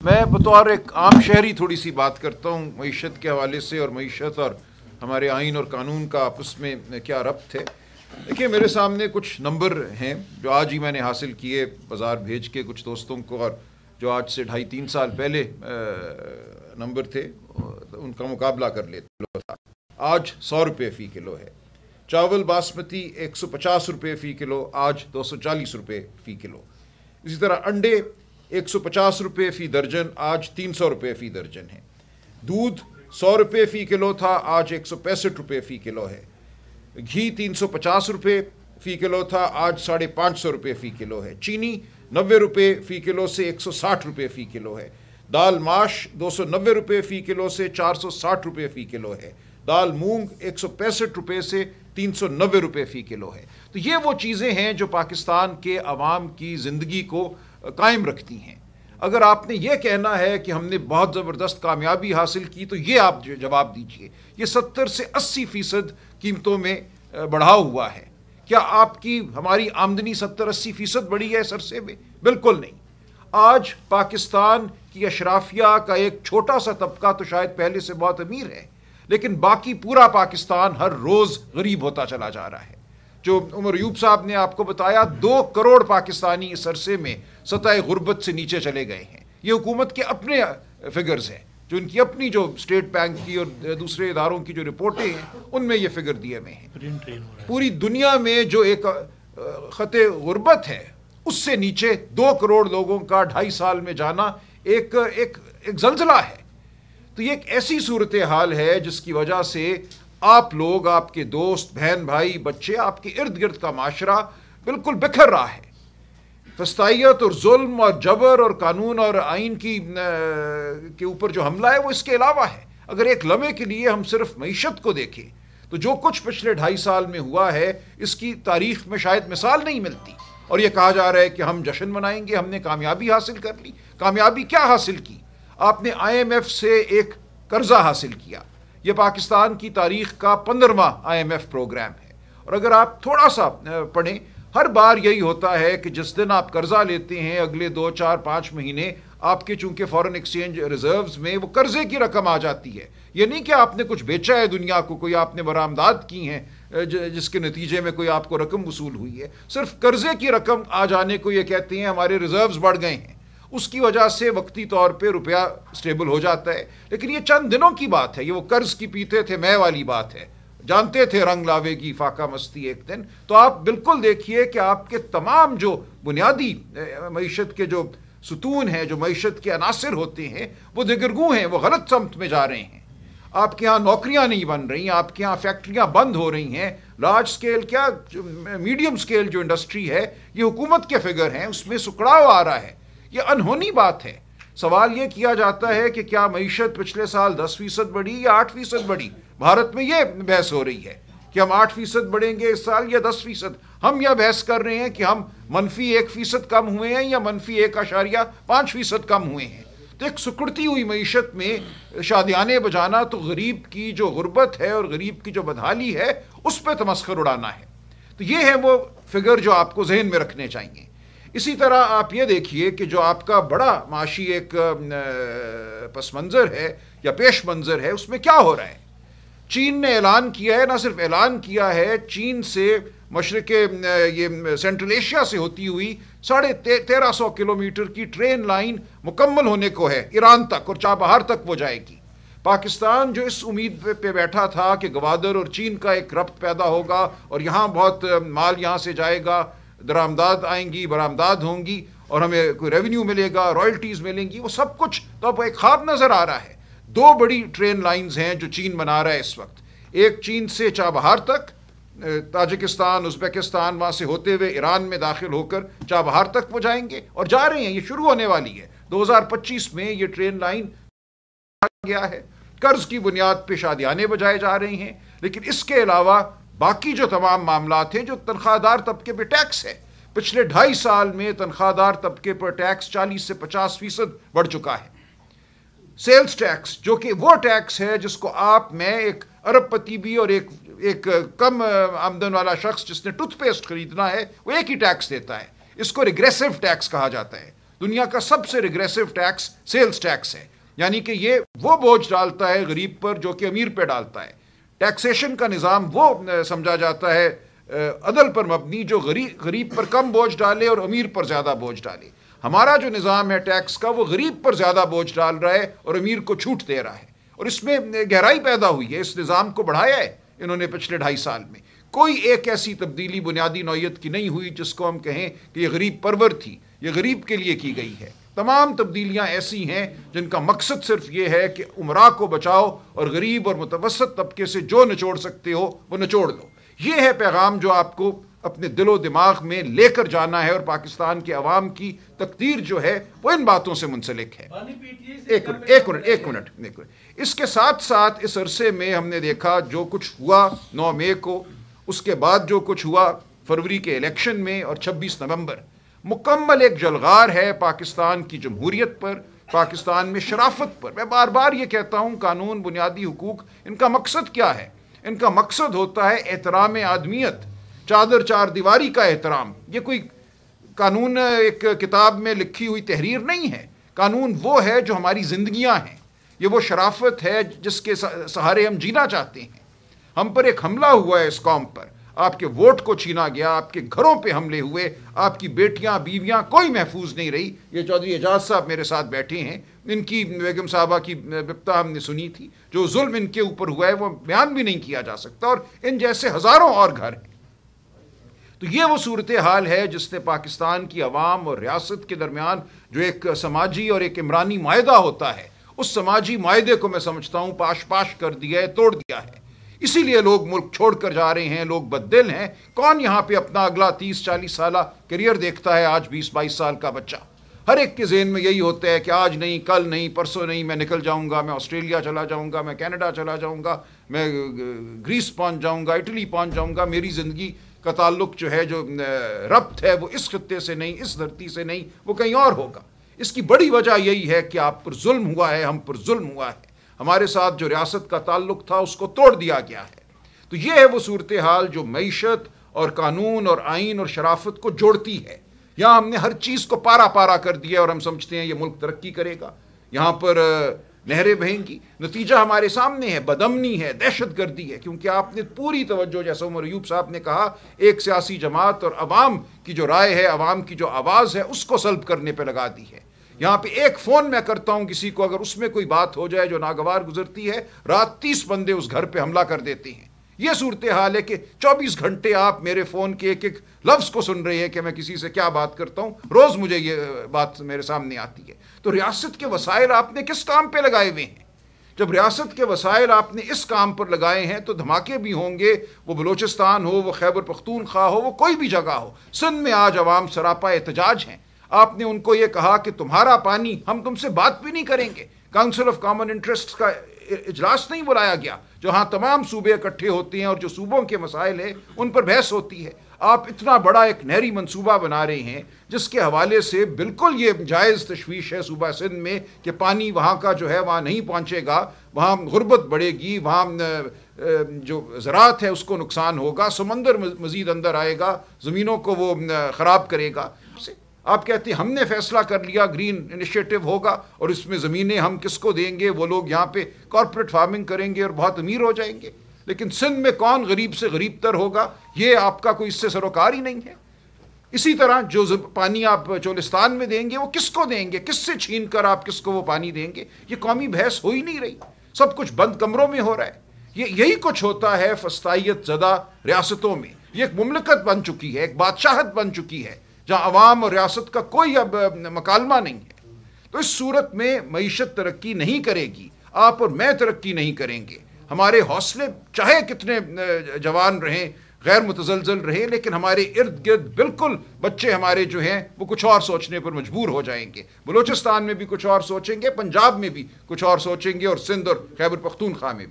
میں بطور ایک عام شہری تھوڑی سی بات کرتا ہوں معیشت کے حوالے سے، اور معیشت اور ہمارے آئین اور قانون کا آپس میں کیا ربط ہے۔ دیکھیے، میرے سامنے کچھ نمبر ہیں جو آج ہی میں نے حاصل کیے بازار بھیج کے کچھ دوستوں کو، اور جو آج سے 2.5-3 سال پہلے نمبر تھے ان کا مقابلہ کر لیتے۔ آج 100 روپے فی کلو ہے۔ چاول باسمتی 150 روپے فی کلو، آج 240 روپے فی کلو۔ اسی طرح انڈے 150 روپے فی درجن، آج 300 روپے فی درجن ہے۔ دودھ 100 روپے فی کلو تھا، آج 165 روپے فی کلو ہے۔ گھی 350 روپے فی کلو تھا، آج 550 روپے فی کلو ہے۔ چینی 90 روپے فی کلو سے 160 روپے فی کلو ہے۔ دال ماش 290 روپے فی کلو سے 460 روپے فی کلو ہے۔ دال مونگ 165 روپے سے 390 روپے فی کلو ہے۔ تو یہ وہ چیزیں ہیں جو پاکستان کے عوام کی زندگی کو قائم رکھتی ہیں۔ اگر آپ نے یہ کہنا ہے کہ ہم نے بہت زبردست کامیابی حاصل کی، تو یہ آپ جواب دیجئے، یہ 70 سے 80% قیمتوں میں بڑھا ہوا ہے۔ کیا آپ کی ہماری آمدنی 70-80% بڑھی ہے اس عرصے میں؟ بالکل نہیں۔ آج پاکستان کی اشرافیہ کا ایک چھوٹا سا طبقہ تو شاید پہلے سے بہت امیر ہے، لیکن باقی پورا پاکستان ہر روز غریب ہوتا چلا جا رہا ہے۔ جو عمر ایوب صاحب نے آپ کو بتایا، 2 کروڑ پاکستانی اس عرصے میں سطح غربت سے نیچے چلے گئے ہیں۔ یہ حکومت کے اپنے فگرز ہیں، جو ان کی اپنی جو اسٹیٹ بینک کی اور دوسرے اداروں کی جو رپورٹیں ہیں ان میں یہ فگر دیے ہوئے ہیں۔ پوری دنیا میں جو ایک خط غربت ہے اس سے نیچے 2 کروڑ لوگوں کا 2.5 سال میں جانا ایک زلزلہ ہے۔ تو یہ ایک ایسی صورتحال ہے جس کی وجہ سے آپ لوگ، آپ کے دوست، بہن بھائی، بچے، آپ کے ارد گرد کا معاشرہ بالکل بکھر رہا ہے۔ فسطائیت اور ظلم اور جبر اور قانون اور آئین کے اوپر جو حملہ ہے وہ اس کے علاوہ ہے۔ اگر ایک لمحے کے لیے ہم صرف معیشت کو دیکھیں تو جو کچھ پچھلے 2.5 سال میں ہوا ہے اس کی تاریخ میں شاید مثال نہیں ملتی، اور یہ کہا جا رہا ہے کہ ہم جشن منائیں گے، ہم نے کامیابی حاصل کر لی۔ کامیابی کیا حاصل کی؟ آپ نے IMF سے ایک قرضہ حاصل کیا۔ یہ پاکستان کی تاریخ کا 15واں IMF پروگرام ہے، اور اگر آپ تھوڑا سا پڑھیں، ہر بار یہی ہوتا ہے کہ جس دن آپ قرضہ لیتے ہیں اگلے 2, 4, 5 مہینے آپ کے چونکہ فارن ایکسچینج ریزروز میں وہ قرضے کی رقم آ جاتی ہے۔ یہ نہیں کہ آپ نے کچھ بیچا ہے دنیا کو، کوئی آپ نے برآمدات کی ہیں جس کے نتیجے میں کوئی آپ کو رقم وصول ہوئی ہے، صرف قرضے کی رقم آ جانے کو یہ کہتے ہیں ہمارے ریزروز بڑھ گئے ہیں۔ اس کی وجہ سے وقتی طور پہ روپیہ سٹیبل ہو جاتا ہے، لیکن یہ چند دنوں کی بات ہے۔ یہ وہ قرض کی پیتے تھے میں والی بات ہے، جانتے تھے رنگ لاوے گی فاقہ مستی ایک دن۔ تو آپ بالکل دیکھیے کہ آپ کے تمام جو بنیادی معیشت کے جو ستون ہیں، جو معیشت کے عناصر ہوتے ہیں، وہ دگرگوں ہیں، وہ غلط سمت میں جا رہے ہیں۔ آپ کے ہاں نوکریاں نہیں بن رہی، آپ کے ہاں فیکٹریاں بند ہو رہی ہیں۔ لارج سکیل کیا، میڈیم سکیل جو انڈسٹری ہے، یہ حکومت کے فگر ہیں، اس میں سکڑاؤ آ رہا ہے۔ یہ انہونی بات ہے۔ سوال یہ کیا جاتا ہے کہ کیا معیشت پچھلے سال 10% بڑھی یا 8% بڑھی؟ بھارت میں یہ بحث ہو رہی ہے کہ ہم 8% بڑھیں گے اس سال یا 10%۔ ہم یہ بحث کر رہے ہیں کہ ہم -1% کم ہوئے ہیں یا -1.5% کم ہوئے ہیں۔ تو ایک سکڑتی ہوئی معیشت میں شادیانے بجانا تو غریب کی جو غربت ہے اور غریب کی جو بدحالی ہے اس پہ تمسخر اڑانا ہے۔ تو یہ ہے وہ فگر جو آپ کو ذہن میں رکھنے چاہیے۔ اسی طرح آپ یہ دیکھیے کہ جو آپ کا بڑا معاشی ایک پس منظر ہے یا پیش منظر ہے، اس میں کیا ہو رہا ہے۔ چین نے اعلان کیا ہے، نہ صرف اعلان کیا ہے، چین سے مشرق یہ سینٹرل ایشیا سے ہوتی ہوئی 1350 کلومیٹر کی ٹرین لائن مکمل ہونے کو ہے ایران تک، اور چابہار تک وہ جائے گی۔ پاکستان جو اس امید پہ بیٹھا تھا کہ گوادر اور چین کا ایک ربط پیدا ہوگا اور یہاں بہت مال یہاں سے جائے گا، درآمدات آئیں گی، برآمدات ہوں گی، اور ہمیں کوئی ریونیو ملے گا، رائلٹیز ملیں گی، وہ سب کچھ تو اب ایک خواب نظر آ رہا ہے۔ 2 بڑی ٹرین لائنز ہیں جو چین بنا رہا ہے اس وقت۔ ایک چین سے چابہار تک، تاجکستان، ازبکستان، وہاں سے ہوتے ہوئے ایران میں داخل ہو کر چابہار تک وہ جائیں گے، اور جا رہے ہیں، یہ شروع ہونے والی ہے۔ 2025 میں یہ ٹرین لائن گیا ہے۔ قرض کی بنیاد پہ شادیانے بجائے جا رہے ہیں، لیکن اس کے علاوہ باقی جو تمام معاملات ہیں، جو تنخواہ دار طبقے پہ ٹیکس ہے، پچھلے 2.5 سال میں تنخواہ دار طبقے پر ٹیکس 40 سے 50% بڑھ چکا ہے۔ سیلز ٹیکس، جو کہ وہ ٹیکس ہے جس کو آپ، میں، ایک ارب پتی بھی اور ایک کم آمدن والا شخص جس نے ٹوتھ پیسٹ خریدنا ہے، وہ ایک ہی ٹیکس دیتا ہے۔ اس کو ریگریسو ٹیکس کہا جاتا ہے۔ دنیا کا سب سے ریگریسو ٹیکس سیلز ٹیکس ہے، یعنی کہ یہ وہ بوجھ ڈالتا ہے غریب پر جو کہ امیر پہ ڈالتا ہے۔ ٹیکسیشن کا نظام وہ سمجھا جاتا ہے عدل پر مبنی جو غریب پر کم بوجھ ڈالے اور امیر پر زیادہ بوجھ ڈالے۔ ہمارا جو نظام ہے ٹیکس کا وہ غریب پر زیادہ بوجھ ڈال رہا ہے اور امیر کو چھوٹ دے رہا ہے، اور اس میں گہرائی پیدا ہوئی ہے، اس نظام کو بڑھایا ہے انہوں نے پچھلے 2.5 سال میں۔ کوئی ایک ایسی تبدیلی بنیادی نوعیت کی نہیں ہوئی جس کو ہم کہیں کہ یہ غریب پرور تھی، یہ غریب کے لیے کی گئی ہے۔ تمام تبدیلیاں ایسی ہیں جن کا مقصد صرف یہ ہے کہ عمراء کو بچاؤ اور غریب اور متوسط طبقے سے جو نچوڑ سکتے ہو وہ نچوڑ لو۔ یہ ہے پیغام جو آپ کو اپنے دل و دماغ میں لے کر جانا ہے، اور پاکستان کے عوام کی تقدیر جو ہے وہ ان باتوں سے منسلک ہے۔ ایک منٹ۔ اس کے ساتھ ساتھ اس عرصے میں ہم نے دیکھا جو کچھ ہوا 9 مئی کو، اس کے بعد جو کچھ ہوا فروری کے الیکشن میں اور 26 نومبر، مکمل ایک جلغار ہے پاکستان کی جمہوریت پر، پاکستان میں شرافت پر۔ میں بار بار یہ کہتا ہوں قانون، بنیادی حقوق، ان کا مقصد کیا ہے؟ ان کا مقصد ہوتا ہے احترام آدمیت، چادر 4 دیواری کا احترام۔ یہ کوئی قانون ایک کتاب میں لکھی ہوئی تحریر نہیں ہے، قانون وہ ہے جو ہماری زندگیاں ہیں، یہ وہ شرافت ہے جس کے سہارے ہم جینا چاہتے ہیں۔ ہم پر ایک حملہ ہوا ہے اس قوم پر، آپ کے ووٹ کو چھینا گیا، آپ کے گھروں پہ حملے ہوئے، آپ کی بیٹیاں بیویاں کوئی محفوظ نہیں رہی۔ یہ چودھری اعجاز صاحب میرے ساتھ بیٹھے ہیں، ان کی بیگم صاحبہ کی بپتا ہم نے سنی تھی، جو ظلم ان کے اوپر ہوا ہے وہ بیان بھی نہیں کیا جا سکتا، اور ان جیسے ہزاروں اور گھر ہیں۔ تو یہ وہ صورتحال ہے جس نے پاکستان کی عوام اور ریاست کے درمیان جو ایک سماجی اور ایک عمرانی معاہدہ ہوتا ہے، اس سماجی معاہدے کو میں سمجھتا ہوں پاش کر دیا ہے، توڑ دیا ہے۔ اسی لیے لوگ ملک چھوڑ کر جا رہے ہیں، لوگ بددل ہیں۔ کون یہاں پہ اپنا اگلا 30-40 سالہ کیریئر دیکھتا ہے؟ آج 20-22 سال کا بچہ، ہر ایک کے ذہن میں یہی ہوتا ہے کہ آج نہیں، کل نہیں، پرسوں نہیں، میں نکل جاؤں گا، میں آسٹریلیا چلا جاؤں گا، میں کینیڈا چلا جاؤں گا، میں گریس پہنچ جاؤں گا، اٹلی پہنچ جاؤں گا، میری زندگی کا تعلق جو ہے، جو ربط ہے، وہ اس خطے سے نہیں، اس دھرتی سے نہیں، وہ کہیں اور ہوگا۔ اس کی بڑی وجہ یہی ہے کہ آپ پر ظلم ہوا ہے، ہم پر ظلم ہوا ہے، ہمارے ساتھ جو ریاست کا تعلق تھا اس کو توڑ دیا گیا ہے۔ تو یہ ہے وہ صورتحال جو معیشت اور قانون اور آئین اور شرافت کو جوڑتی ہے۔ یہاں ہم نے ہر چیز کو پارا کر دیا اور ہم سمجھتے ہیں یہ ملک ترقی کرے گا، یہاں پر نہریں بہیں گی۔ نتیجہ ہمارے سامنے ہے، بدامنی ہے، دہشت گردی ہے، کیونکہ آپ نے پوری توجہ، جیسا عمر ایوب صاحب نے کہا، ایک سیاسی جماعت اور عوام کی جو رائے ہے، عوام کی جو آواز ہے، اس کو سلب کرنے پہ لگا دی ہے۔ یہاں پہ ایک فون میں کرتا ہوں کسی کو، اگر اس میں کوئی بات ہو جائے جو ناگوار گزرتی ہے، رات 30 بندے اس گھر پہ حملہ کر دیتے ہیں۔ یہ صورتحال ہے کہ 24 گھنٹے آپ میرے فون کے ایک لفظ کو سن رہے ہیں کہ میں کسی سے کیا بات کرتا ہوں، روز مجھے یہ بات میرے سامنے آتی ہے۔ تو ریاست کے وسائل آپ نے کس کام پہ لگائے ہوئے ہیں؟ جب ریاست کے وسائل آپ نے اس کام پر لگائے ہیں تو دھماکے بھی ہوں گے، وہ بلوچستان ہو، وہ خیبر پختونخوا ہو، وہ کوئی بھی جگہ ہو۔ سندھ میں آج عوام سراپا احتجاج ہیں۔ آپ نے ان کو یہ کہا کہ تمہارا پانی، ہم تم سے بات بھی نہیں کریں گے۔ کاؤنسل آف کامن انٹرسٹ کا اجلاس نہیں بلایا گیا جہاں تمام صوبے اکٹھے ہوتے ہیں اور جو صوبوں کے مسائل ہیں ان پر بحث ہوتی ہے۔ آپ اتنا بڑا ایک نہری منصوبہ بنا رہے ہیں جس کے حوالے سے بالکل یہ جائز تشویش ہے صوبہ سندھ میں کہ پانی وہاں کا جو ہے وہاں نہیں پہنچے گا، وہاں غربت بڑھے گی، وہاں جو زراعت ہے اس کو نقصان ہوگا، سمندر مزید اندر آئے گا، زمینوں کو وہ خراب کرے گا۔ آپ کہتے ہیں ہم نے فیصلہ کر لیا گرین انیشیٹو ہوگا اور اس میں زمینیں ہم کس کو دیں گے، وہ لوگ یہاں پہ کارپوریٹ فارمنگ کریں گے اور بہت امیر ہو جائیں گے۔ لیکن سندھ میں کون غریب سے غریب تر ہوگا، یہ آپ کا کوئی اس سے سروکار ہی نہیں ہے۔ اسی طرح جو پانی آپ چولستان میں دیں گے وہ کس کو دیں گے، کس سے چھین کر آپ کس کو وہ پانی دیں گے، یہ قومی بحث ہو ہی نہیں رہی، سب کچھ بند کمروں میں ہو رہا ہے۔ یہی کچھ ہوتا ہے فسطائیت زدہ ریاستوں میں۔ یہ ایک مملکت بن چکی ہے، ایک بادشاہت بن چکی ہے جہاں عوام اور ریاست کا کوئی اب مکالمہ نہیں ہے۔ تو اس صورت میں معیشت ترقی نہیں کرے گی، آپ اور میں ترقی نہیں کریں گے۔ ہمارے حوصلے چاہے کتنے جوان رہیں، غیر متزلزل رہے، لیکن ہمارے ارد گرد بالکل بچے ہمارے جو ہیں وہ کچھ اور سوچنے پر مجبور ہو جائیں گے۔ بلوچستان میں بھی کچھ اور سوچیں گے، پنجاب میں بھی کچھ اور سوچیں گے، اور سندھ اور خیبر پختونخوا میں بھی۔